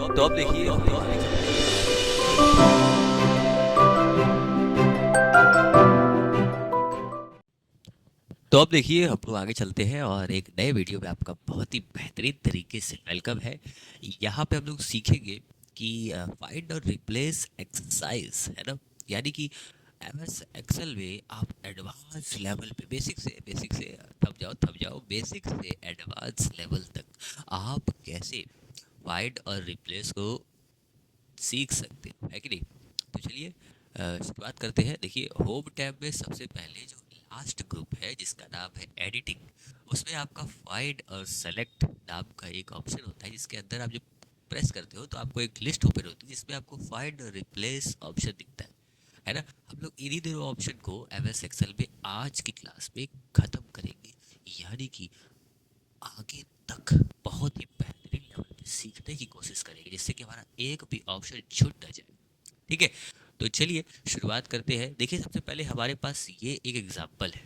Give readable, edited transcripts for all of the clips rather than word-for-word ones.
तो अब देखिए हम लोग आगे चलते हैं और एक नए वीडियो में आपका बहुत ही बेहतरीन तरीके से वेलकम है। यहाँ पे हम लोग सीखेंगे कि फाइंड और रिप्लेस एक्सरसाइज है ना, यानी कि एमएस एक्सेल में आप एडवांस लेवल पे बेसिक से थम जाओ बेसिक से एडवांस लेवल तक आप कैसे फाइंड और रिप्लेस को सीख सकते हो, है कि नहीं। तो चलिए शुरुआत करते हैं। देखिए होम टैब में सबसे पहले जो लास्ट ग्रुप है जिसका नाम है एडिटिंग, उसमें आपका फाइंड और सेलेक्ट नाम का एक ऑप्शन होता है जिसके अंदर आप जब प्रेस करते हो तो आपको एक लिस्ट ओपन होती है जिसमें आपको फाइंड और रिप्लेस ऑप्शन दिखता है ना। हम लोग इन्हीं दोनों ऑप्शन को एमएस एक्सेल में आज की क्लास में ख़त्म करेंगे, यानी कि आगे तक बहुत ही बेहतरीन लेवल पे सीखने की कोशिश करेंगे जिससे कि हमारा एक भी ऑप्शन छूट ना जाए। ठीक है, तो चलिए शुरुआत करते हैं। देखिए सबसे पहले हमारे पास ये एक एग्जांपल है।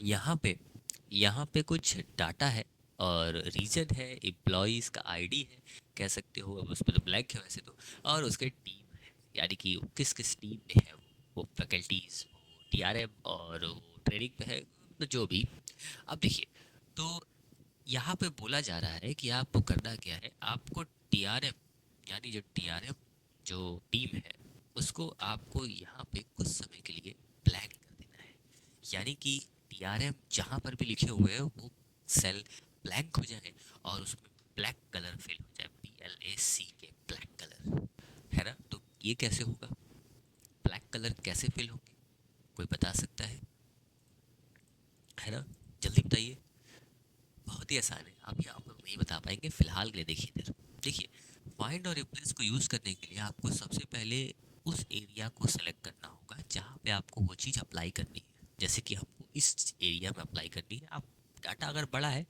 यहाँ पे कुछ डाटा है और रीजन है, एम्प्लॉयज़ का आईडी है, कह सकते हो। अब उसमें तो ब्लैंक है वैसे तो, और उसके टीम है, यानी कि वो किस किस टीम में है, वो फैकल्टीज, वो टीआरएम और वो ट्रेनिंग पे है, तो जो भी। अब देखिए, तो यहाँ पे बोला जा रहा है कि आपको करना क्या है। आपको टीआरएम, यानी जो टीआरएम जो टीम है, उसको आपको यहाँ पे कुछ समय के लिए ब्लैंक कर देना है, यानी कि टीआरएम जहाँ पर भी लिखे हुए हैं वो सेल ब्लैंक हो जाए और उसमें ब्लैक कलर फिल हो जाए, BLAC के ब्लैक कलर, है ना। तो ये कैसे होगा, ब्लैक कलर कैसे फिल होंगे, कोई बता सकता है ना, जल्दी बताइए। बहुत ही आसान है, अभी आप लोग नहीं बता पाएंगे फिलहाल के लिए। देखिए इधर देखिए, फाइंड और रिप्लेस को यूज़ करने के लिए आपको सबसे पहले उस एरिया को सेलेक्ट करना होगा जहाँ पे आपको वो चीज़ अप्लाई करनी है। जैसे कि हमको इस एरिया में अप्लाई करनी है। आप डाटा अगर बड़ा है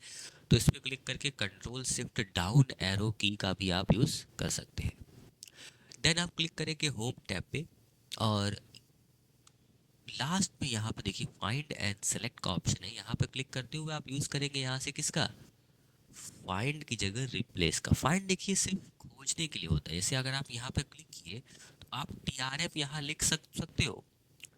तो इसमें क्लिक करके कंट्रोल शिफ्ट डाउन एरो की का भी आप यूज़ कर सकते हैं। देन आप क्लिक करेंगे होम टैब पे और लास्ट में यहाँ पे देखिए फाइंड एंड सेलेक्ट का ऑप्शन है। यहाँ पे क्लिक करते हुए आप यूज़ करेंगे यहाँ से किसका, फाइंड की जगह रिप्लेस का। फाइंड देखिए सिर्फ खोजने के लिए होता है। जैसे अगर आप यहाँ पे क्लिक किए तो आप टीआरएफ यहाँ लिख सकते हो,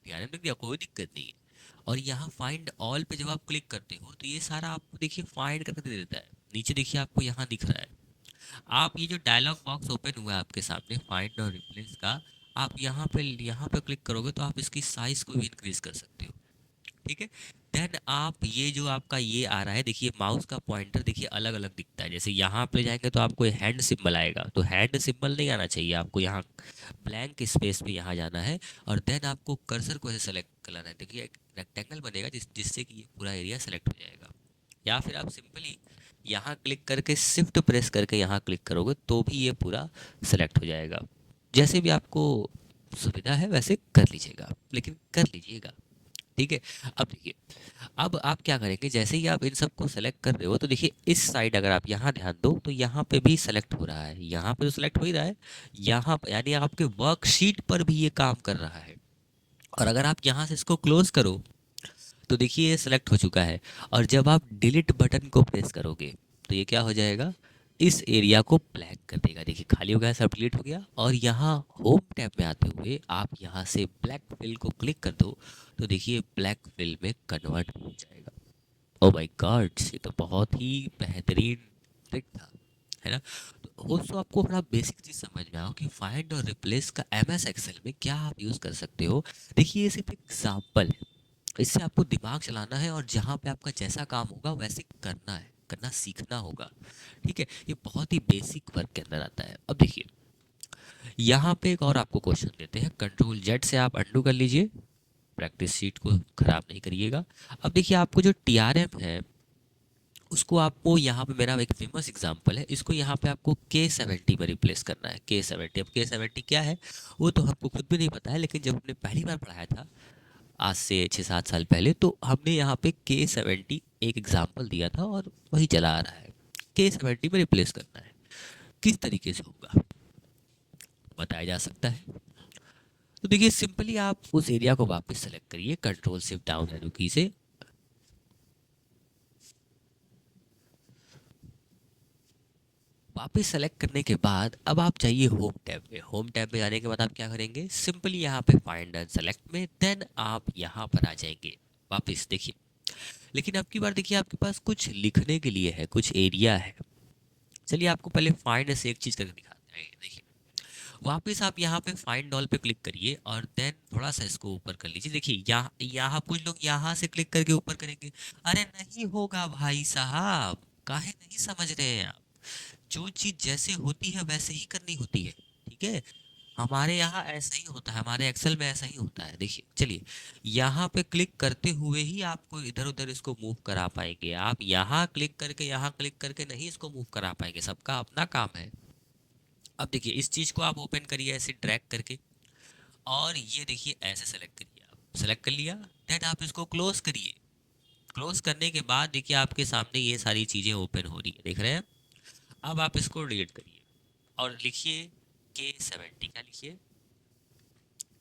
टीआरएफ लिख दिया, कोई दिक्कत नहीं है। और यहाँ फाइंड ऑल पे जब आप क्लिक करते हो तो ये सारा आपको देखिए फाइंड करके दे देता है। नीचे देखिए आपको यहाँ दिख रहा है। आप ये जो डायलॉग बॉक्स ओपन हुआ है आपके सामने फाइंड और रिप्लेस का, आप यहाँ पे क्लिक करोगे तो आप इसकी साइज को भी इंक्रीज कर सकते हो। ठीक है, देन आप ये जो आपका ये आ रहा है, देखिए माउस का पॉइंटर देखिए अलग अलग दिखता है। जैसे यहाँ पे जाएंगे तो आपको हैंड सिंबल आएगा, तो हैंड सिंबल नहीं आना चाहिए, आपको यहाँ ब्लैंक स्पेस पे यहाँ जाना है और देन आपको कर्सर को ऐसे सेलेक्ट करना है। देखिए एक रेक्टेंगल बनेगा जिससे कि ये पूरा एरिया सेलेक्ट हो जाएगा। या फिर आप सिंपली यहाँ क्लिक करके शिफ्ट प्रेस करके यहाँ क्लिक करोगे तो भी ये पूरा सेलेक्ट हो जाएगा। जैसे भी आपको सुविधा है वैसे कर लीजिएगा, लेकिन कर लीजिएगा। ठीक है, अब देखिए, अब आप क्या करेंगे, जैसे ही आप इन सबको सेलेक्ट कर रहे हो तो देखिए इस साइड अगर आप यहाँ ध्यान दो तो यहाँ पे भी सेलेक्ट हो रहा है, यहाँ पे तो सेलेक्ट हो ही रहा है, यहाँ पर यानी आपके वर्कशीट पर भी ये काम कर रहा है। और अगर आप यहाँ से इसको क्लोज करो तो देखिए ये सेलेक्ट हो चुका है। और जब आप डिलीट बटन को प्रेस करोगे तो ये क्या हो जाएगा, इस एरिया को ब्लैक कर देगा। देखिए खाली हो गया, सब डिलीट हो गया। और यहाँ होम टैब में आते हुए आप यहाँ से ब्लैक फिल को क्लिक कर दो तो देखिए ब्लैक फिल में कन्वर्ट हो जाएगा। ओ माय गॉड, ये तो बहुत ही बेहतरीन ट्रिक था, है ना। तो दोस्तों आपको बड़ा बेसिक चीज़ समझ में आओ कि फाइंड और रिप्लेस का एमएस एक्सेल में क्या आप यूज़ कर सकते हो। देखिए ये सिर्फ एग्जाम्पल है, इससे आपको दिमाग चलाना है और जहाँ पे आपका जैसा काम होगा वैसे करना है, करना सीखना होगा। ठीक है, ये बहुत ही बेसिक वर्क के अंदर आता है। अब देखिए यहाँ पे एक और आपको क्वेश्चन देते हैं, कंट्रोल जेड से आप अंडू कर लीजिए, प्रैक्टिस शीट को खराब नहीं करिएगा। अब देखिए आपको जो टीआरएम है उसको आपको यहाँ पे, मेरा एक फेमस एग्जांपल है, इसको यहाँ पे आपको K70 में रिप्लेस करना है। K70, अब K70 क्या है वो तो हमको खुद भी नहीं पता है, लेकिन जब हमने पहली बार पढ़ाया था आज से 6-7 साल पहले तो हमने यहाँ पे K70 एक एग्जाम्पल दिया था और वही चला आ रहा है। K70 में रिप्लेस करना है, किस तरीके से होगा बताया जा सकता है। तो देखिए सिंपली आप उस एरिया को वापस सेलेक्ट करिए कंट्रोल शिफ्ट डाउन एरो की से, वापस सेलेक्ट करने के बाद अब आप जाइए होम टैब में। होम टैब में जाने के बाद आप क्या करेंगे, सिंपली यहाँ पे फाइंड एंड सेलेक्ट में, देन आप यहाँ पर आ जाएंगे वापस। देखिए, लेकिन अब की बार देखिए आपके पास कुछ लिखने के लिए है, कुछ एरिया है। चलिए आपको पहले फाइंड से एक चीज़ करके दिखाते हैं। देखिए, वापस आप यहाँ पे फाइंड ऑल पे क्लिक करिए और देन थोड़ा सा इसको ऊपर कर लीजिए। देखिए यहाँ यहाँ कुछ लोग यहाँ से क्लिक करके ऊपर करेंगे, अरे नहीं होगा भाई साहब, काहे नहीं समझ रहे हैं आप? जो चीज़ जैसे होती है वैसे ही करनी होती है, ठीक है? हमारे यहाँ ऐसा ही होता है, हमारे एक्सेल में ऐसा ही होता है। देखिए, चलिए यहाँ पे क्लिक करते हुए ही आपको इधर उधर इसको मूव करा पाएंगे। आप यहाँ क्लिक करके यहाँ क्लिक करके नहीं इसको मूव करा पाएंगे, सबका अपना काम है। अब देखिए इस चीज़ को आप ओपन करिए ऐसे ड्रैग करके, और ये देखिए ऐसे सेलेक्ट करिए। आप सेलेक्ट कर लिया, देन आप इसको क्लोज करिए। क्लोज करने के बाद देखिए आपके सामने ये सारी चीज़ें ओपन हो रही है, देख रहे हैं? अब आप इसको डिलीट करिए और लिखिए K70। क्या लिखिए?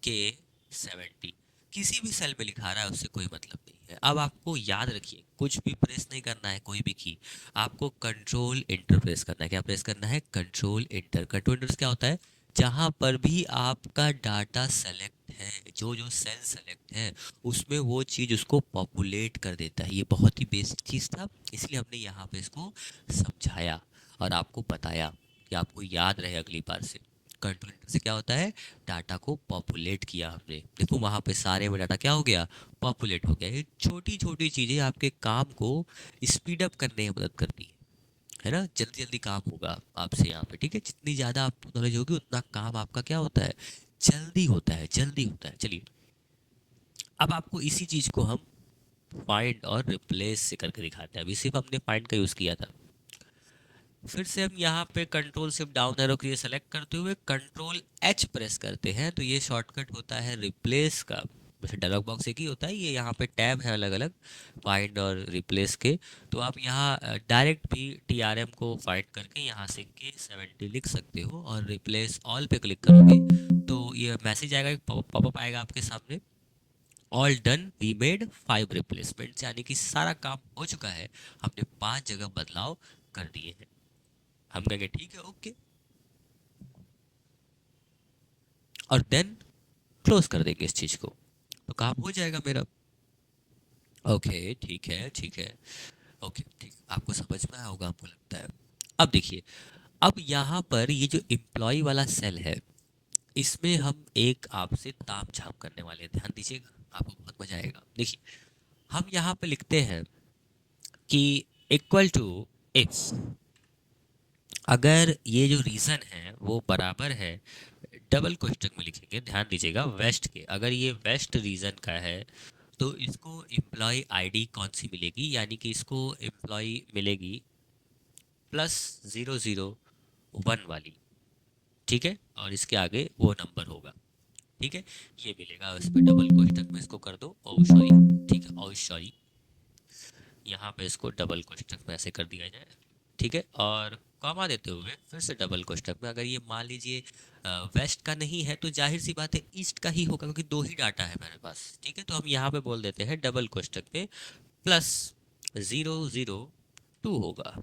K70। किसी भी सेल में लिखा रहा है उससे कोई मतलब नहीं है। अब आपको याद रखिए, कुछ भी प्रेस नहीं करना है, कोई भी की। आपको कंट्रोल इंटर प्रेस करना है। क्या प्रेस करना है? Control inter. कंट्रोल इंटर क्या होता है? जहां पर भी आपका डाटा सेलेक्ट है, जो जो सेल सेलेक्ट है, उसमें वो चीज़ उसको पॉपुलेट कर देता है। ये बहुत ही बेसिक चीज़ था, इसलिए हमने यहाँ पे इसको समझाया और आपको बताया कि आपको याद रहे अगली बार से। कंट्रोल इंटर से क्या होता है? डाटा को पॉपुलेट किया हमने। देखो वहाँ पे सारे में डाटा क्या हो गया? पॉपुलेट हो गया। ये छोटी छोटी चीज़ें आपके काम को स्पीड अप करने में मदद करती है ना? जल्दी जल्दी काम होगा आपसे यहाँ पे, ठीक है? जितनी ज़्यादा आपको नॉलेज होगी उतना काम आपका क्या होता है? जल्दी होता है, जल्दी होता है। चलिए अब आपको इसी चीज़ को हम फाइंड और रिप्लेस से करके दिखाते हैं। अभी सिर्फ हमने फाइंड का यूज़ किया था। फिर से हम यहाँ पे कंट्रोल शिफ्ट डाउन एरो के लिए सेलेक्ट करते हुए कंट्रोल एच प्रेस करते हैं, तो ये शॉर्टकट होता है रिप्लेस का। वैसे डायलॉग बॉक्स एक ही होता है, ये यहाँ पे टैब है अलग अलग फाइंड और रिप्लेस के। तो आप यहाँ डायरेक्ट भी TRM को फाइंड करके यहाँ से K70 लिख सकते हो और रिप्लेस ऑल पे क्लिक करोगे तो ये मैसेज आएगा, एक पॉपअप आएगा आपके सामने, all done we made 5 replacements, यानी कि सारा काम हो चुका है, हमने 5 जगह बदलाव कर दिए हैं। हम कहेंगे ठीक है, ओके, और देन क्लोज कर देंगे इस चीज़ को, तो काम हो जाएगा मेरा। ओके ठीक है, ठीक है, ओके ठीक, आपको समझ में आया होगा हमको लगता है। अब देखिए, अब यहाँ पर ये जो एम्प्लॉय वाला सेल है, इसमें हम एक आपसे ताम झाम करने वाले हैं, ध्यान दीजिएगा, आपको बहुत मजा आएगा। देखिए हम यहाँ पे लिखते हैं कि इक्वल टू इफ, अगर ये जो रीज़न है वो बराबर है, डबल कोष्टक में लिखेंगे, ध्यान दीजिएगा, वेस्ट के, अगर ये वेस्ट रीजन का है तो इसको एम्प्लॉय आईडी कौन सी मिलेगी, यानी कि इसको एम्प्लॉय मिलेगी +001 वाली, ठीक है? और इसके आगे वो नंबर होगा, ठीक है? ये मिलेगा, इस पर डबल कोष्टक में इसको कर दो, ओ सॉरी, ठीक है, ओ सॉरी, यहाँ पे इसको डबल कोष्टक में ऐसे कर दिया जाए, ठीक है? और कॉमा देते हुए फिर से डबल कोष्टक में, अगर ये मान लीजिए वेस्ट का नहीं है तो जाहिर सी बात है ईस्ट का ही होगा, क्योंकि दो ही डाटा है मेरे पास, ठीक है? तो हम यहाँ पे बोल देते हैं डबल कोष्टक में +002 होगा,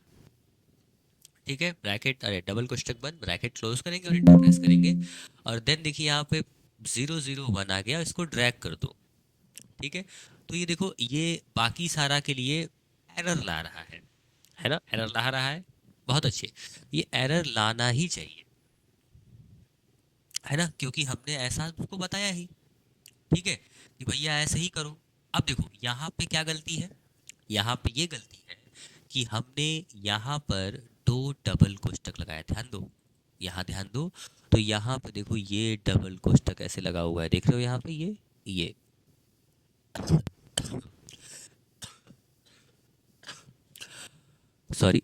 ठीक है? ब्रैकेट, अरे डबल कोष्टक बंद, ब्रैकेट क्लोज करेंगे और इंटर प्रेस करेंगे, और देन देखिए यहाँ पे 001 आ गया, इसको ड्रैग कर दो, ठीक है? तो ये देखो, ये बाकी सारा के लिए एरर ला रहा है ना? एरर ला रहा है, बहुत अच्छे, ये एरर लाना ही चाहिए, है ना? क्योंकि हमने ऐसा उसको बताया ही, ठीक है, कि भैया ऐसे ही करो। अब देखो यहाँ पे क्या गलती है, यहाँ पे ये गलती है कि हमने यहाँ पर दो डबल कोष्टक लगाया, ध्यान दो, यहाँ ध्यान दो, तो यहाँ पे देखो ये डबल कोष्टक ऐसे लगा हुआ है, देख रहे हो यहाँ पे ये सॉरी,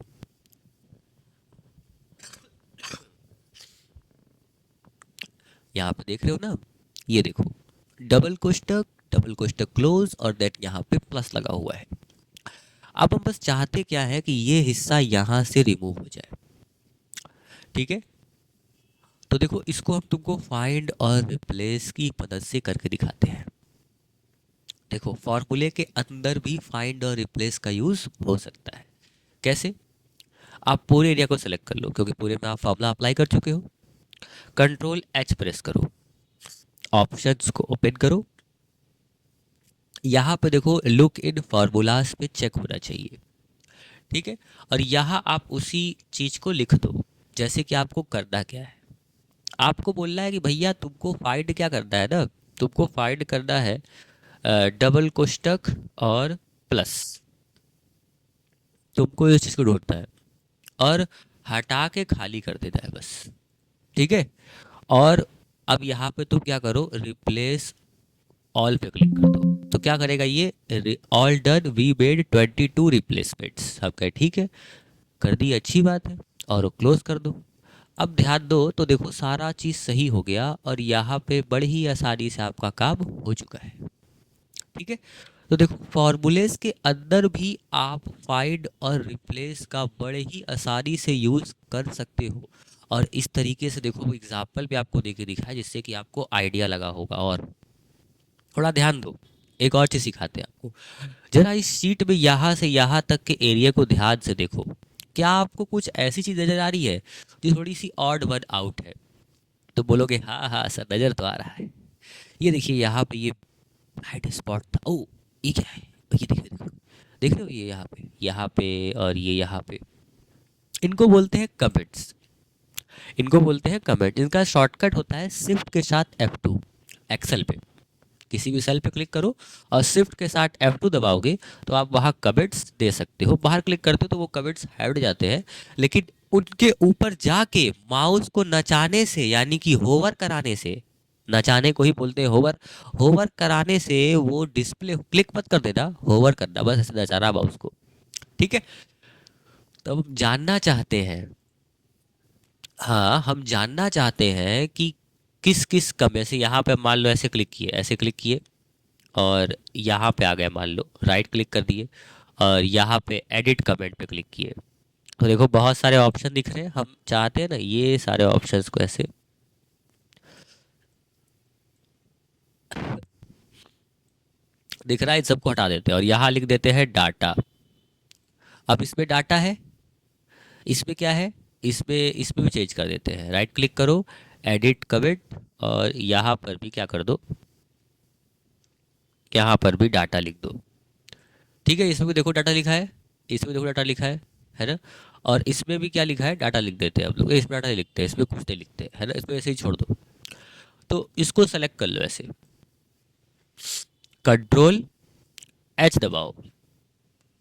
यहाँ पे देख रहे हो ना, ये देखो डबल कोष्टक क्लोज, और देन यहाँ पे प्लस लगा हुआ है। अब हम बस चाहते क्या है कि ये हिस्सा यहाँ से रिमूव हो जाए, ठीक है? तो देखो इसको हम तुमको फाइंड और रिप्लेस की मदद से करके दिखाते हैं। देखो फॉर्मूले के अंदर भी फाइंड और रिप्लेस का यूज हो सकता है। कैसे? आप पूरे एरिया को सेलेक्ट कर लो क्योंकि पूरे में आप फॉर्मूला अप्लाई कर चुके हो। कंट्रोल एच प्रेस करो, ऑप्शंस को ओपन करो। यहाँ पे देखो लुक इन फार्मूलाज पे चेक होना चाहिए, ठीक है। और यहाँ आप उसी चीज़ को लिख दो। जैसे कि आपको करना क्या है, आपको बोलना है कि भैया तुमको फाइंड क्या करना है ना, तुमको फाइंड करना है डबल कोष्टक और प्लस, तुमको इस चीज़ को ढूंढना है और हटा के खाली कर देना है बस, ठीक है। और अब यहाँ पे तुम क्या करो, रिप्लेस ऑल पे क्लिक कर दो। तो क्या करेगा ये, all done we made 22 replacements. अब कहे ठीक है, कर दी, अच्छी बात है, और क्लोज कर दो। अब ध्यान दो तो देखो सारा चीज़ सही हो गया और यहाँ पे बड़ी ही आसानी से आपका काम हो चुका है, ठीक है। तो देखो फॉर्मूलेस के अंदर भी आप फाइंड और रिप्लेस का बड़े ही आसानी से यूज़ कर सकते हो। और इस तरीके से देखो एग्जाम्पल भी आपको दे के दिखा है जिससे कि आपको आइडिया लगा होगा। और थोड़ा ध्यान दो, एक और चीज़ सिखाते हैं आपको। जरा इस शीट में यहाँ से यहाँ तक के एरिया को ध्यान से देखो। क्या आपको कुछ ऐसी चीज़ नज़र आ रही है जो थोड़ी सी ऑड वन आउट है? तो बोलोगे हाँ हाँ सर नज़र तो आ रहा है। ये देखिए यहाँ पे ये ब्राइट स्पॉट था। ओ ये क्या है, ये देखिए देखो, देख रहे हो ये यहाँ पे और ये यहाँ पे, इनको बोलते हैं कमेंट्स। इनको बोलते हैं कमेंट। इनका शॉर्टकट होता है शिफ्ट के साथ F2। एक्सेल पे किसी भी सेल पे क्लिक करो और शिफ्ट के साथ F2 दबाओगे तो आप वहाँ कमेंट्स दे सकते हो। बाहर क्लिक करते हो तो वो कमेंट्स हट जाते हैं, लेकिन उनके ऊपर जाके माउस को नचाने से, यानी कि होवर कराने से, नचाने को ही बोलते हैं होवर, होवर कराने से वो डिस्प्ले, क्लिक मत कर देना, होवर करना बस, ऐसे नचाना माउस को, ठीक है। तो हम जानना चाहते हैं, हाँ हम जानना चाहते हैं कि किस किस कम, से यहाँ पे मान लो ऐसे क्लिक किए, ऐसे क्लिक किए और यहाँ पे आ गए, मान लो राइट क्लिक कर दिए और यहाँ पे एडिट कमेंट पे क्लिक किए, तो देखो बहुत सारे ऑप्शन दिख रहे हैं। हम चाहते हैं ना ये सारे ऑप्शंस को ऐसे, दिख रहा है, इन सबको हटा देते हैं और यहाँ लिख देते हैं डाटा। अब इसमें डाटा है, इसमें क्या है, इसमें भी चेंज कर देते हैं। राइट क्लिक करो, एडिट कमेंट और यहाँ पर भी क्या कर दो, यहाँ पर भी डाटा लिख दो, ठीक है। इसमें भी देखो डाटा लिखा है, इसमें देखो डाटा लिखा है ना। और इसमें भी क्या लिखा है, डाटा लिख देते हैं हम लोग। इसमें डाटा नहीं लिखते, इसमें कुछ नहीं लिखते, है ना, इसमें ऐसे ही छोड़ दो। तो इसको सेलेक्ट कर लो ऐसे, कंट्रोल एच दबाओ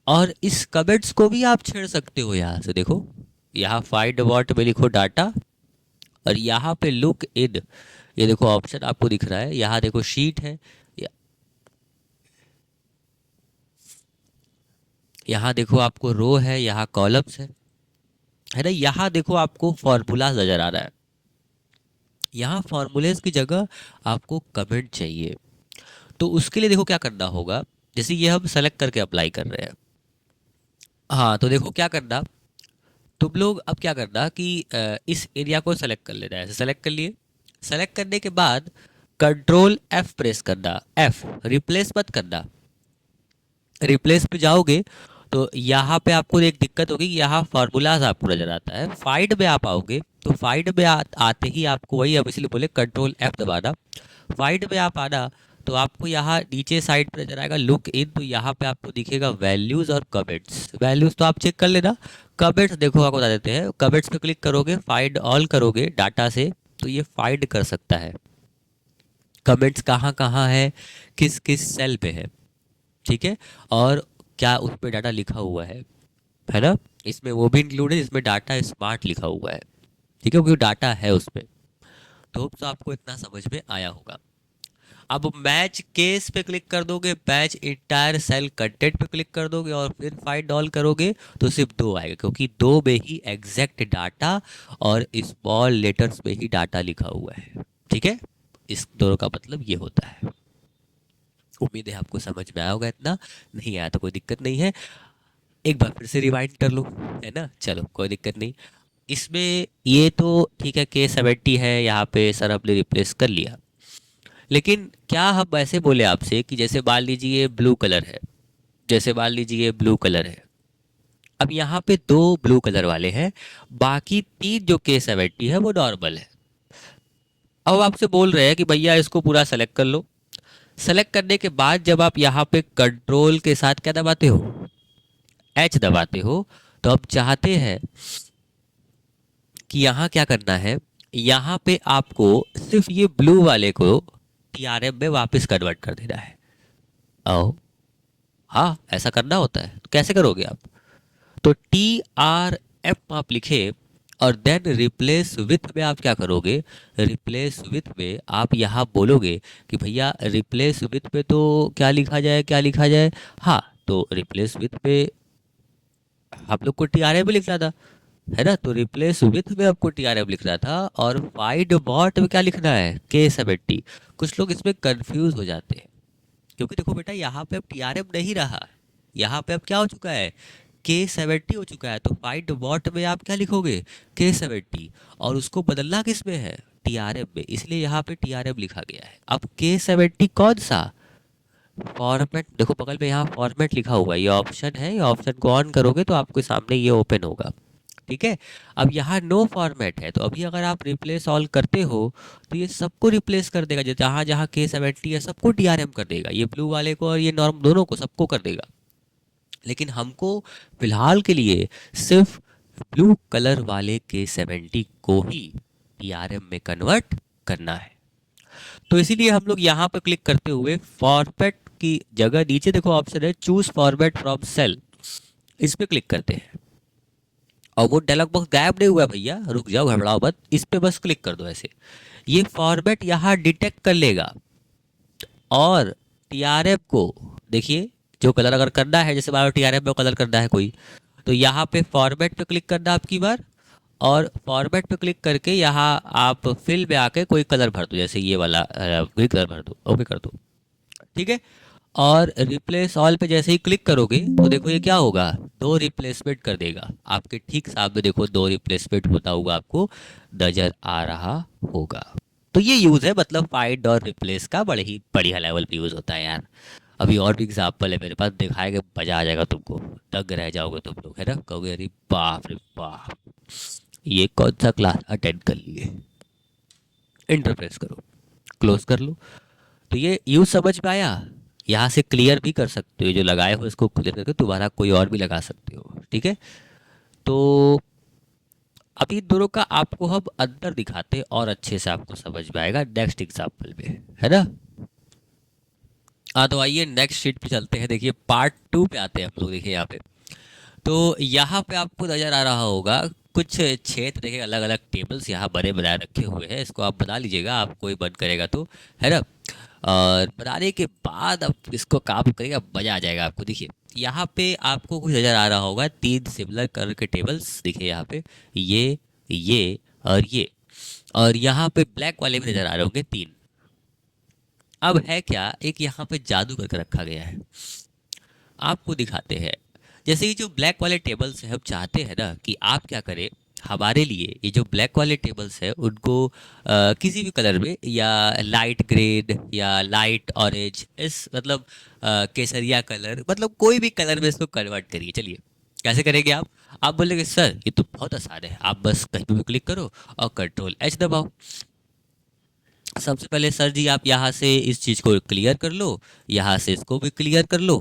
और इस कमेंट्स को भी आप छेड़ सकते हो। यहाँ से देखो, यहाँ फाइंड व्हाट में लिखो डाटा और यहाँ पे लुक इन, ये देखो ऑप्शन आपको दिख रहा है। यहाँ देखो शीट है, यहाँ देखो आपको रो है, यहाँ कॉलम्स है ना। यहाँ देखो आपको फॉर्मूला नजर आ रहा है, यहाँ फॉर्मूलेस की जगह आपको कमेंट चाहिए। तो उसके लिए देखो क्या करना होगा, जैसे ये हम सेलेक्ट करके अप्लाई कर रहे हैं। हाँ तो देखो क्या करना, तुम लोग अब क्या करना कि इस एरिया को सेलेक्ट कर लेना है। ऐसे सेलेक्ट कर लिए, सेलेक्ट करने के बाद कंट्रोल F प्रेस करना, F रिप्लेस मत करना। रिप्लेस पे जाओगे तो यहाँ पे आपको एक दिक्कत होगी, यहाँ फार्मूलाज आपको नजर आता है। फाइंड में आप आओगे तो फाइंड में आते ही आपको वही, अब इसलिए बोले कंट्रोल F दबाना। फाइंड में आप आना तो आपको यहाँ नीचे साइड पर नजर आएगा लुक इन, तो यहाँ पे आपको दिखेगा वैल्यूज और कमेंट्स। वैल्यूज तो आप चेक कर लेना, कमेंट्स देखो आपको बता देते हैं। कमेंट्स पे क्लिक करोगे, फाइंड ऑल करोगे डाटा से, तो ये फाइंड कर सकता है कमेंट्स कहाँ कहाँ है, किस किस सेल पे है, ठीक है। और क्या उस पर डाटा लिखा हुआ है ना। इसमें वो भी इंक्लूड है जिसमें डाटा स्मार्ट लिखा हुआ है, ठीक है, क्योंकि डाटा है उसमें। तो आपको इतना समझ में आया होगा। अब मैच केस पे क्लिक कर दोगे, मैच इंटायर सेल कंटेंट पे क्लिक कर दोगे और फिर फाइंड ऑल करोगे तो सिर्फ दो आएगा, क्योंकि दो में ही एग्जैक्ट डाटा और स्मॉल लेटर्स में ही डाटा लिखा हुआ है, ठीक है। इस दोनों का मतलब ये होता है। उम्मीद है आपको समझ में आया होगा। इतना नहीं आया तो कोई दिक्कत नहीं है, एक बार फिर से रिवाइंड कर लो, है ना। चलो कोई दिक्कत नहीं। इसमें ये तो ठीक है, K70 है यहाँ पे सर, हमने रिप्लेस कर लिया। लेकिन क्या हम ऐसे बोले आपसे कि जैसे मान लीजिए ब्लू कलर है, जैसे मान लीजिए ब्लू कलर है, अब यहाँ पे दो ब्लू कलर वाले हैं, बाकी तीन जो K70 है वो नॉर्मल है। अब आपसे बोल रहे हैं कि भैया इसको पूरा सेलेक्ट कर लो। सेलेक्ट करने के बाद जब आप यहाँ पे कंट्रोल के साथ क्या दबाते हो, एच दबाते हो, तो अब चाहते हैं कि यहाँ क्या करना है, यहाँ पे आपको सिर्फ ये ब्लू वाले को टीआरएम में वापस कन्वर्ट कर देना है। आओ, हाँ ऐसा करना होता है, तो कैसे करोगे आप, तो TRF आप लिखे और देन रिप्लेस विथ में आप क्या करोगे, रिप्लेस विथ में आप यहाँ बोलोगे कि भैया रिप्लेस विथ में तो क्या लिखा जाए, क्या लिखा जाए, हाँ तो रिप्लेस विथ में आप लोग को TRF लिखना था, है ना, तो रिप्लेस विथ में आपको TRF लिखना था, और फाइंड बॉट में क्या लिखना है, K70। कुछ लोग इसमें कंफ्यूज हो जाते हैं, क्योंकि देखो बेटा यहाँ पे अब TRF नहीं रहा, यहाँ पे अब क्या हो चुका है, K70 हो चुका है, तो फाइंड वॉट में आप क्या लिखोगे, K70, और उसको बदलना किस में है, TRF में, इसलिए यहाँ पे TRF लिखा गया है। अब K70 कौन सा फॉर्मेट, देखो बगल में यहाँ फॉर्मेट लिखा हुआ है, ये ऑप्शन है, ये ऑप्शन को ऑन करोगे तो आपके सामने ये ओपन होगा, ठीक है। अब यहाँ नो फॉर्मेट है, तो अभी अगर आप रिप्लेस ऑल करते हो तो ये सबको रिप्लेस कर देगा, जहाँ जहाँ K70 है सबको TRM कर देगा, ये ब्लू वाले को और ये नॉर्म दोनों को, सबको कर देगा। लेकिन हमको फिलहाल के लिए सिर्फ ब्लू कलर वाले K70 को ही TRM में कन्वर्ट करना है। तो इसीलिए हम लोग यहाँ पर क्लिक करते हुए फॉर्मेट की जगह नीचे देखो ऑप्शन है चूज फॉर्मेट फ्रॉम सेल, इस पे क्लिक करते हैं, और वो डायलॉग बॉक्स गायब नहीं हुआ है भैया, रुक जाओ घबराओ मत, इस पे बस क्लिक कर दो ऐसे, ये फॉर्मेट यहाँ डिटेक्ट कर लेगा, और TRF को देखिए जो कलर अगर करना है, जैसे मान लो TRF में कलर करना है कोई, तो यहाँ पे फॉर्मेट पे क्लिक करना आपकी बार, और फॉर्मेट पे क्लिक करके यहाँ आप फिल में आके कोई कलर भर दो, जैसे ये वाला कोई कलर भर दो, ओके कर दो, ठीक है। और रिप्लेस ऑल पे जैसे ही क्लिक करोगे तो देखो ये क्या होगा, दो रिप्लेसमेंट कर देगा, आपके ठीक सामने देखो दो रिप्लेसमेंट होता हुआ आपको नजर आ रहा होगा। तो ये यूज़ है, मतलब फाइंड और रिप्लेस का बड़े ही बढ़िया लेवल पे यूज़ होता है यार। अभी और भी एग्जाम्पल है मेरे पास, दिखाएगा मजा आ जाएगा तुमको, दंग रह जाओगे तुम लोग, है ना, कहोगे अरे बाप रे बाप, ये कौन सा क्लास अटेंड कर लिए। इंटर प्रेस करो, क्लोज कर लो। तो ये यूज समझ में आया, यहाँ से क्लियर भी कर सकते हो, जो लगाए हो इसको क्लियर करके दोबारा कोई और भी लगा सकते हो, ठीक है। तो अभी दोनों का आपको हम अंतर दिखाते हैं और अच्छे से आपको समझ में आएगा नेक्स्ट एग्जाम्पल में, है ना। हाँ तो आइए नेक्स्ट शीट पे चलते हैं, देखिए पार्ट 2 पे आते हैं हम लोग, देखिए यहाँ पे, तो यहाँ पे आपको नज़र आ रहा होगा कुछ क्षेत्र, देखिए अलग अलग टेबल्स यहाँ बने बनाए रखे हुए हैं, इसको आप बना लीजिएगा, आप कोई बंद करेगा तो, है ना। और बनाने के बाद आप इसको काम करेगा, मजा आ जाएगा आपको। देखिए यहाँ पे आपको कुछ नज़र आ रहा होगा, तीन सिमिलर कलर के टेबल्स, देखिए यहाँ पे ये और ये, और यहाँ पे ब्लैक वाले भी नज़र आ रहे होंगे तीन। अब है क्या, एक यहाँ पे जादू करके रखा गया है, आपको दिखाते हैं। जैसे ये जो ब्लैक वाले टेबल्स हैं, हम चाहते हैं ना कि आप क्या करें, हमारे लिए ये जो ब्लैक वाले टेबल्स हैं उनको किसी भी कलर में, या लाइट ग्रीन या लाइट ऑरेंज, इस मतलब केसरिया कलर, मतलब कोई भी कलर में इसको कन्वर्ट करिए। चलिए कैसे करेंगे आप बोलेंगे सर ये तो बहुत आसान है, आप बस कहीं भी क्लिक करो और कंट्रोल एच दबाओ। सबसे पहले सर जी आप यहाँ से इस चीज़ को क्लियर कर लो, यहाँ से इसको भी क्लियर कर लो,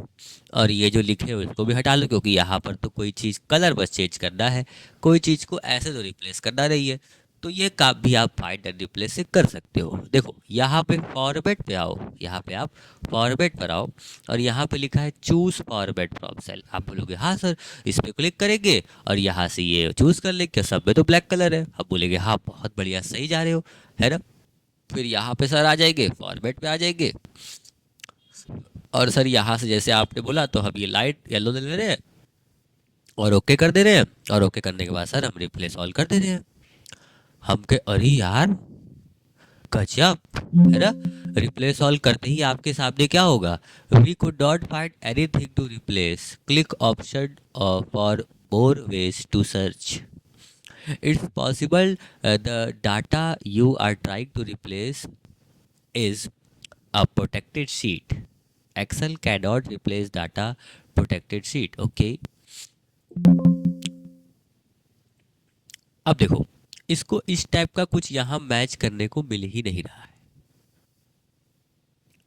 और ये जो लिखे हो इसको भी हटा लो, क्योंकि यहाँ पर तो कोई चीज़ कलर बस चेंज करना है, कोई चीज़ को ऐसे तो रिप्लेस करना नहीं है। तो ये काम भी आप फाइंड एंड रिप्लेस से कर सकते हो। देखो यहाँ पे फॉर्मेट पे आओ, यहाँ पे आप फॉर्मेट पर आओ, और यहाँ पे लिखा है चूज फॉर्मेट फ्रॉम सेल, आप बोलोगे हाँ सर, इस पर क्लिक करेंगे और यहाँ से ये चूज़ कर लेंगे, सब में तो ब्लैक कलर है, आप बोलेंगे हाँ बहुत बढ़िया सही जा रहे हो, है ना। फिर यहाँ पे सर आ जाएंगे, फॉर्मेट पे आ जाएंगे, और सर यहाँ से जैसे आपने बोला तो हम ये लाइट येलो ले ले रहे हैं और ओके कर दे रहे हैं, और ओके करने के बाद सर हम रिप्लेस ऑल कर दे रहे हैं। हम के अरे यार गजब, है ना। रिप्लेस ऑल करते ही आपके सामने क्या होगा, we could not find anything to replace, click option for more ways to search, it's possible the data you are trying to replace is a protected sheet. Excel cannot replace data protected sheet. Okay. अब देखो, इसको इस type का कुछ यहाँ match करने को मिल ही नहीं रहा है,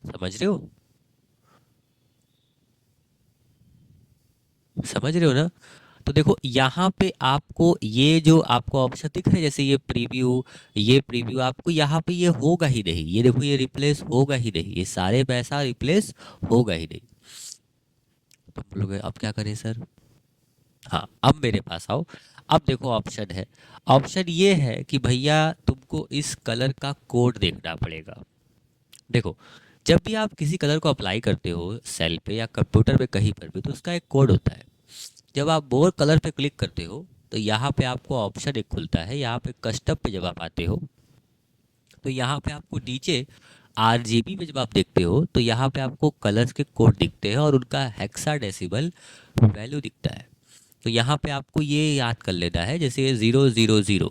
समझ रहे हो? समझ रहे हो ना? तो देखो यहाँ पे आपको ये जो आपको ऑप्शन दिख रहा है, जैसे ये प्रीव्यू आपको यहाँ पे ये होगा ही नहीं, ये देखो ये रिप्लेस होगा ही नहीं, ये सारे पैसा रिप्लेस होगा ही नहीं। तो बोलोगे अब क्या करें सर? हाँ, अब मेरे पास आओ। अब देखो ऑप्शन है, ऑप्शन ये है कि भैया तुमको इस कलर का कोड देखना पड़ेगा। देखो, जब भी आप किसी कलर को अप्लाई करते हो सेल पे या कंप्यूटर पे कहीं पर भी, तो उसका एक कोड होता है। जब आप बोर कलर पे क्लिक करते हो तो यहाँ पे आपको ऑप्शन एक खुलता है, यहाँ पे कस्टम पे जब आप आते हो तो यहाँ पे आपको नीचे आरजीबी में जब आप देखते हो तो यहाँ पे आपको कलर्स के कोड दिखते हैं और उनका हेक्साडेसिमल वैल्यू दिखता है। तो यहाँ पे आपको ये याद कर लेना है, जैसे 000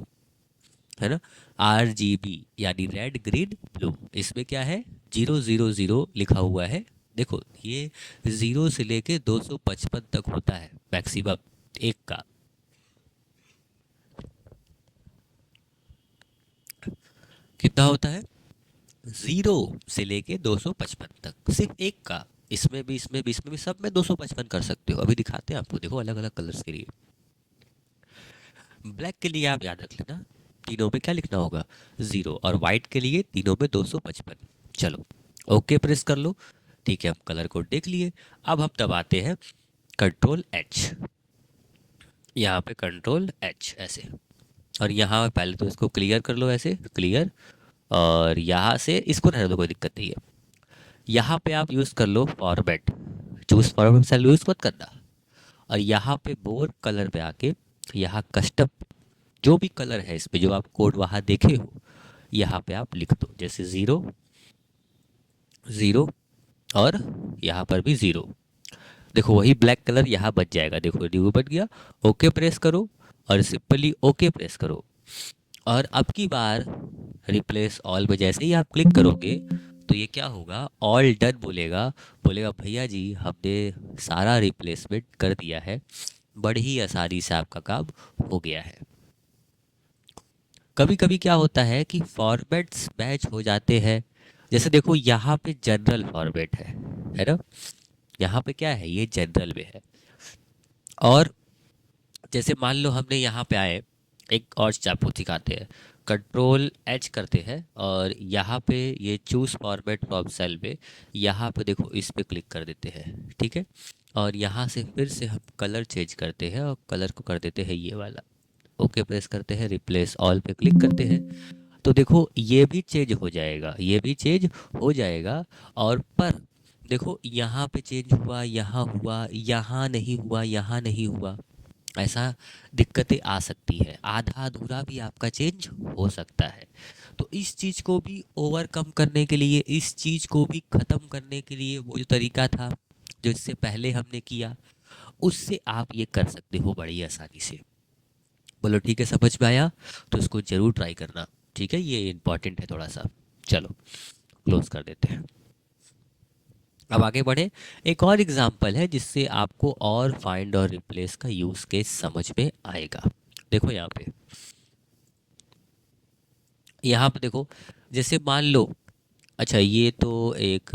है ना, RGB यानी रेड ग्रीन ब्लू, इसमें क्या है 000 लिखा हुआ है। देखो ये 0 से लेके 255 तक होता है मैक्सिमम एक का। कितना होता है? 0 से लेके 255 तक, सिर्फ एक का। इसमें भी, इसमें भी, इसमें भी, सब में 255 कर सकते हो। अभी दिखाते हैं आपको, देखो अलग अलग कलर्स के लिए। ब्लैक के लिए आप याद रख लेना, तीनों में क्या लिखना होगा 0, और वाइट के लिए तीनों में 255। चलो ओके प्रेस कर लो। ठीक है, हम कलर कोड देख लिए। अब हम दबाते हैं कंट्रोल एच, यहाँ पे कंट्रोल एच ऐसे, और यहाँ पहले तो इसको क्लियर कर लो, ऐसे क्लियर, और यहाँ से इसको रहने दो, कोई दिक्कत नहीं है। यहाँ पे आप यूज़ कर लो format, choose format cell use मत करना। और यहाँ पे बोर कलर पे आके यहाँ कस्टम, जो भी कलर है इस पे जो आप कोड वहाँ देखे हो, यहाँ पे आप लिख दो, जैसे 0 0 और यहाँ पर भी 0। देखो वही ब्लैक कलर यहाँ बच जाएगा, देखो ड्यू बच गया। ओके प्रेस करो और सिंपली ओके प्रेस करो। और अब की बार रिप्लेस ऑल पे जैसे ही आप क्लिक करोगे तो ये क्या होगा, ऑल डन बोलेगा। बोलेगा भैया जी हमने सारा रिप्लेसमेंट कर दिया है, बड़ी ही आसानी से आपका काम हो गया है। कभी कभी क्या होता है कि फॉर्मेट्स मैच हो जाते हैं, जैसे देखो यहाँ पे जनरल फॉर्मेट है ना, यहाँ पे क्या है, ये जनरल में है। और जैसे मान लो हमने यहाँ पे आए, एक और चीज़ आपको दिखाते हैं, कंट्रोल एच करते हैं और यहाँ पे ये चूज फॉर्मेट फ्रॉम सेल में, यहाँ पे देखो इस पे क्लिक कर देते हैं, ठीक है। और यहाँ से फिर से हम कलर चेंज करते हैं और कलर को कर देते हैं ये वाला। ओके प्रेस करते हैं, रिप्लेस ऑल पे क्लिक करते हैं, तो देखो ये भी चेंज हो जाएगा, ये भी चेंज हो जाएगा। और पर देखो यहाँ पे चेंज हुआ, यहाँ हुआ, यहाँ नहीं हुआ, यहाँ नहीं हुआ, ऐसा दिक्कतें आ सकती है, आधा अधूरा भी आपका चेंज हो सकता है। तो इस चीज़ को भी ओवरकम करने के लिए, इस चीज़ को भी ख़त्म करने के लिए, वो जो तरीका था जो इससे पहले हमने किया, उससे आप ये कर सकते हो बड़ी आसानी से। बोलो ठीक है, समझ में आया? तो इसको ज़रूर ट्राई करना, ठीक है, ये इम्पॉर्टेंट है थोड़ा सा। चलो क्लोज कर देते हैं, अब आगे बढ़े। एक और एग्जाम्पल है जिससे आपको और फाइंड और रिप्लेस का यूज केस समझ में आएगा। देखो यहाँ पे देखो, जैसे मान लो, अच्छा ये तो एक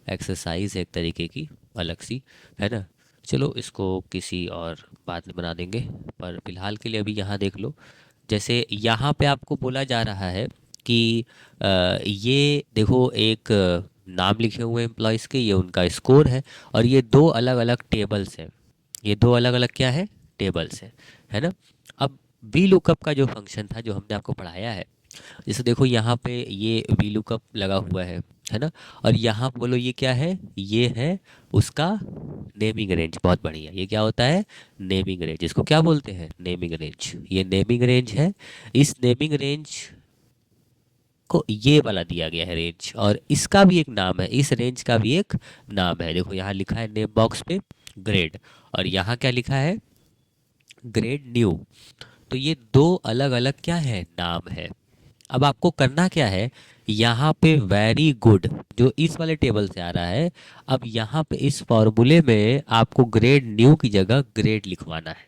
एक्सरसाइज है एक तरीके की अलग सी, है ना। चलो इसको किसी और बाद में बना देंगे, पर फिलहाल के लिए अभी यहाँ देख लो। जैसे यहाँ पे आपको बोला जा रहा है कि ये देखो एक नाम लिखे हुए एम्प्लॉयज़ के, ये उनका स्कोर है, और ये दो अलग अलग टेबल्स हैं, ये दो अलग अलग क्या है, टेबल्स है ना। अब वी लुकअप का जो फंक्शन था जो हमने आपको पढ़ाया है, जैसे देखो यहाँ पे ये वी लुकअप लगा हुआ है ना। और यहाँ बोलो ये क्या है, ये है उसका नेमिंग रेंज। बहुत बढ़िया, ये क्या होता है, नेमिंग रेंज। इसको क्या बोलते हैं, नेमिंग रेंज। ये नेमिंग रेंज है, इस नेमिंग रेंज को ये वाला दिया गया है रेंज, और इसका भी एक नाम है, इस रेंज का भी एक नाम है। देखो यहाँ लिखा है नेम बॉक्स पे ग्रेड, और यहाँ क्या लिखा है, ग्रेड न्यू। तो ये दो अलग अलग क्या है, नाम है। अब आपको करना क्या है, यहाँ पे वेरी गुड जो इस वाले टेबल से आ रहा है, अब यहाँ पे इस फॉर्मूले में आपको ग्रेड न्यू की जगह ग्रेड लिखवाना है।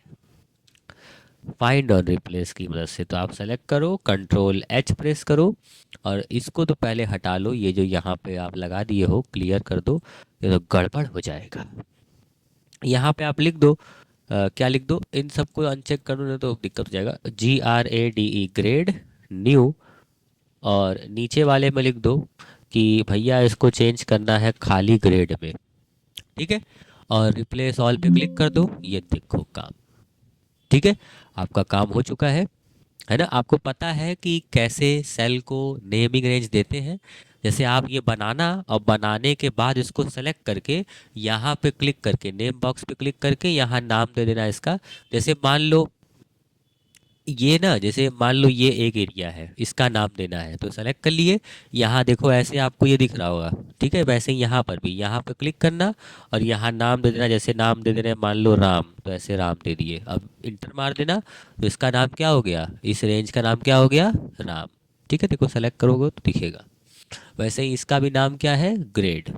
फाइंड और रिप्लेस की मदद से। तो आप सेलेक्ट करो, कंट्रोल एच प्रेस करो और इसको तो पहले हटा लो, ये जो यहाँ पे आप लगा दिए हो क्लियर कर दो, ये तो गड़बड़ हो जाएगा। यहाँ पे आप लिख दो क्या लिख दो, इन सबको अनचेक कर दो नहीं तो दिक्कत हो जाएगा, GRADE ग्रेड न्यू। और नीचे वाले में लिख दो कि भैया इसको चेंज करना है खाली ग्रेड में, ठीक है। और रिप्लेस ऑल पे क्लिक कर दो, ये देखो काम, ठीक है। आपका काम हो चुका है ना। आपको पता है कि कैसे सेल को नेमिंग रेंज देते हैं। जैसे आप ये बनाना और बनाने के बाद इसको सेलेक्ट करके यहाँ पे क्लिक करके नेम बॉक्स पे क्लिक करके यहाँ नाम दे देना इसका। जैसे मान लो ये ना, जैसे मान लो ये एक एरिया है, इसका नाम देना है तो सेलेक्ट कर लिए। यहाँ देखो ऐसे आपको ये दिख रहा होगा, ठीक है। वैसे ही यहाँ पर भी यहाँ पे क्लिक करना और यहाँ नाम दे देना। जैसे नाम दे देना मान लो राम, तो ऐसे राम दे दिए, अब इंटर मार देना तो इसका नाम क्या हो गया, इस रेंज का नाम क्या हो गया, राम, ठीक है। देखो सेलेक्ट करोगे तो दिखेगा। वैसे ही इसका भी नाम क्या है, ग्रेड,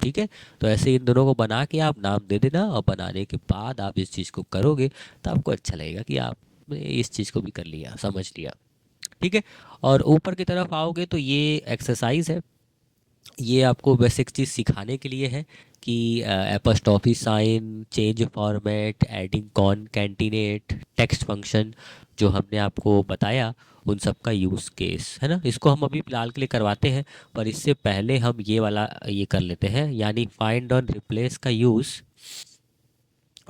ठीक है। तो ऐसे इन दोनों को बना के आप नाम दे देना और बनाने के बाद आप इस चीज़ को करोगे तो आपको अच्छा लगेगा कि आपने इस चीज़ को भी कर लिया, समझ लिया, ठीक है। और ऊपर की तरफ आओगे तो ये एक्सरसाइज है, ये आपको बेसिक चीज़ सिखाने के लिए है कि apostrophe sign, change format, adding concatenate, text function जो हमने आपको बताया उन सब का यूज़ केस है ना। इसको हम अभी फ़िलहाल के लिए करवाते हैं, पर इससे पहले हम ये वाला ये कर लेते हैं, यानी फाइंड और रिप्लेस का यूज़।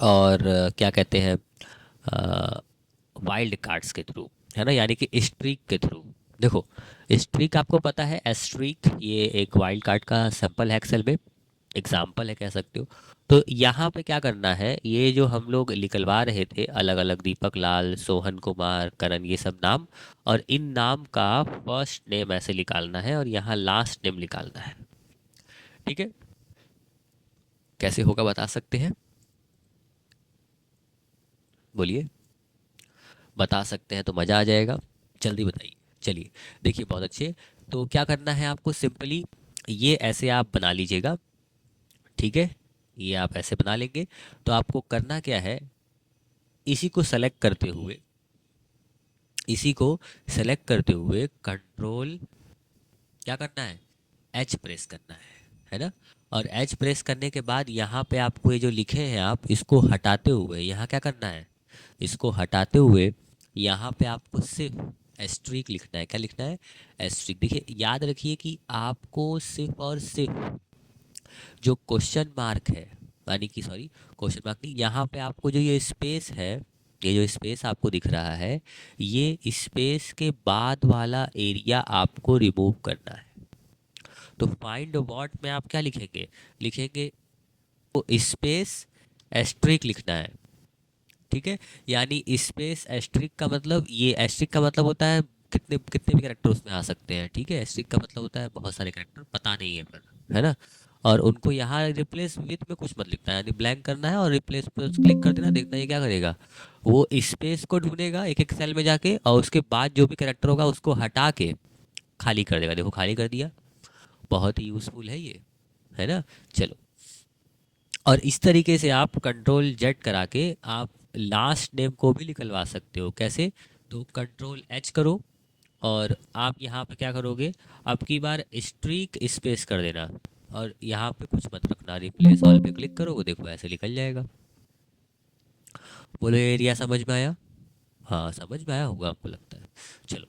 और क्या कहते हैं, वाइल्ड कार्ड्स के थ्रू, है ना, यानी कि स्ट्रीक के थ्रू। देखो स्ट्रीक आपको पता है, एस्ट्रीक ये एक वाइल्ड कार्ड का सैंपल है, एक्सेल में एग्जाम्पल है कह सकते हो। तो यहाँ पे क्या करना है, ये जो हम लोग निकलवा रहे थे अलग अलग, दीपक लाल, सोहन कुमार, करण, ये सब नाम, और इन नाम का फर्स्ट नेम ऐसे निकालना है और यहाँ लास्ट नेम निकालना है, ठीक है। कैसे होगा बता सकते हैं, बोलिए, बता सकते हैं तो मज़ा आ जाएगा, जल्दी बताइए। चलिए देखिए बहुत अच्छे। तो क्या करना है आपको, सिंपली ये ऐसे आप बना लीजिएगा, ठीक है। ये आप ऐसे बना लेंगे। तो आपको करना क्या है, इसी को सेलेक्ट करते हुए, इसी को सेलेक्ट करते हुए कंट्रोल क्या करना है, एच प्रेस करना है ना। और एच प्रेस करने के बाद यहाँ पे आपको ये जो लिखे हैं आप इसको हटाते हुए यहाँ क्या करना है, इसको हटाते हुए यहाँ पे आपको सिर्फ एस्ट्रिक लिखना है। क्या लिखना है, एस्ट्रिक। देखिए याद रखिए कि आपको सिर्फ और सिर्फ जो क्वेश्चन मार्क है, यानी कि सॉरी क्वेश्चन मार्क नहीं, यहाँ पे आपको जो ये स्पेस है, ये जो स्पेस आपको दिख रहा है, ये स्पेस के बाद वाला एरिया आपको रिमूव करना है। तो फाइंड व्हाट में आप क्या लिखेंगे, लिखेंगे तो स्पेस एस्ट्रिक लिखना है, ठीक है। यानी स्पेस एस्ट्रिक का मतलब, ये एस्ट्रिक का मतलब होता है कितने कितने भी कैरेक्टर उसमें आ सकते हैं, ठीक है। एस्ट्रिक का मतलब होता है बहुत सारे कैरेक्टर, पता नहीं है पर, है ना। और उनको यहाँ रिप्लेस विथ में कुछ मत लिखना है, यानी ब्लैंक करना है और रिप्लेस पर क्लिक कर देना। देखना ये क्या करेगा, वो स्पेस को ढूंढेगा एक एक सेल में जाके और उसके बाद जो भी कैरेक्टर होगा उसको हटा के खाली कर देगा। देखो खाली कर दिया, बहुत ही यूज़फुल है ये, है ना। चलो, और इस तरीके से आप कंट्रोल जेड करा के आप लास्ट नेम को भी निकलवा सकते हो। कैसे, तो कंट्रोल एच करो और आप यहाँ पे क्या करोगे, अब की बार स्ट्रीक स्पेस कर देना और यहाँ पे कुछ मत रखना, रिप्लेस ऑल पे क्लिक करोगे, देखो ऐसे निकल जाएगा। बोलो ये एरिया समझ में आया, हाँ समझ में आया होगा आपको लगता है। चलो,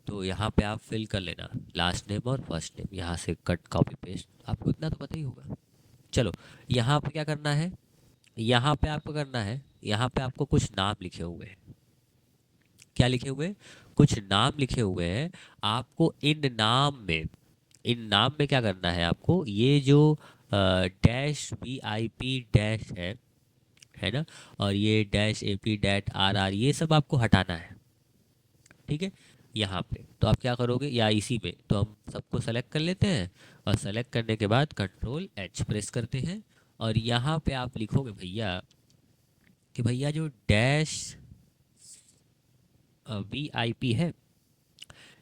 तो यहाँ पे आप फिल कर लेना लास्ट नेम और फर्स्ट नेम, यहाँ से कट कॉपी पेस्ट, आपको इतना तो पता ही होगा। चलो, यहाँ पे क्या करना है, यहाँ पे आपको करना है, यहाँ पे आपको कुछ नाम लिखे हुए हैं। क्या लिखे हुए हैं, कुछ नाम लिखे हुए हैं। आपको इन नाम में, इन नाम में क्या करना है आपको, ये जो डैश VIP डैश है ना, और ये डैश AP डैट RR ये सब आपको हटाना है, ठीक है। यहाँ पे तो आप क्या करोगे, या इसी में तो हम सबको सेलेक्ट कर लेते हैं और सेलेक्ट करने के बाद कंट्रोल एच प्रेस करते हैं और यहाँ पे आप लिखोगे भैया कि भैया जो डैश VIP है,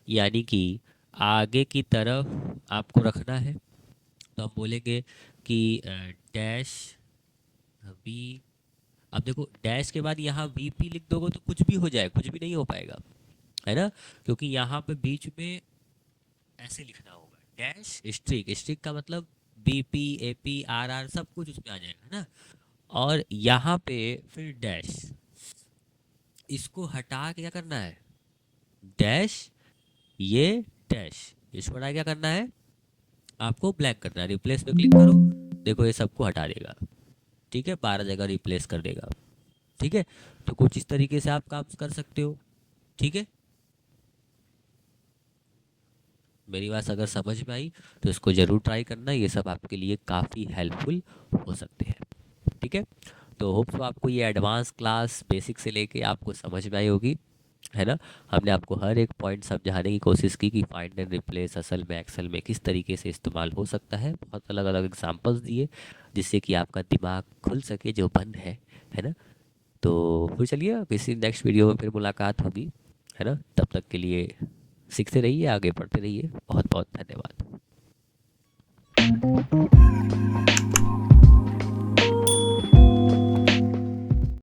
यानी कि आगे की तरफ आपको रखना है। तो हम बोलेंगे कि डैश वी अब देखो डैश के बाद यहाँ VP लिख दोगे तो कुछ भी हो जाए, कुछ भी नहीं हो पाएगा, है ना, क्योंकि यहाँ पे बीच में ऐसे लिखना होगा डैश स्ट्रिक, स्ट्रिक का मतलब BP AP RR सब कुछ उसमें आ जाएगा, है ना। और यहाँ पे फिर डैश, इसको हटा के क्या करना है, डैश, ये डैश, इसको हटा के क्या करना है, आपको ब्लैंक करना है, रिप्लेस पे क्लिक करो, देखो ये सबको हटा देगा, ठीक है, 12 जगह रिप्लेस कर देगा, ठीक है। तो कुछ इस तरीके से आप काम कर सकते हो, ठीक है। मेरी बात अगर समझ में आई तो इसको ज़रूर ट्राई करना, ये सब आपके लिए काफ़ी हेल्पफुल हो सकते हैं, ठीक है। तो होप सो आपको ये एडवांस क्लास बेसिक से लेके आपको समझ में आई होगी, है ना। हमने आपको हर एक पॉइंट समझाने की कोशिश की कि फाइंड एंड रिप्लेस असल में एक्सेल में किस तरीके से इस्तेमाल हो सकता है, बहुत अलग अलग एग्जांपल्स दिए जिससे कि आपका दिमाग खुल सके जो बंद है ना। तो फिर चलिए किसी नेक्स्ट वीडियो में फिर मुलाकात होगी, है ना। तब तक के लिए सीखते रहिए, आगे बढ़ते रहिए, बहुत बहुत धन्यवाद।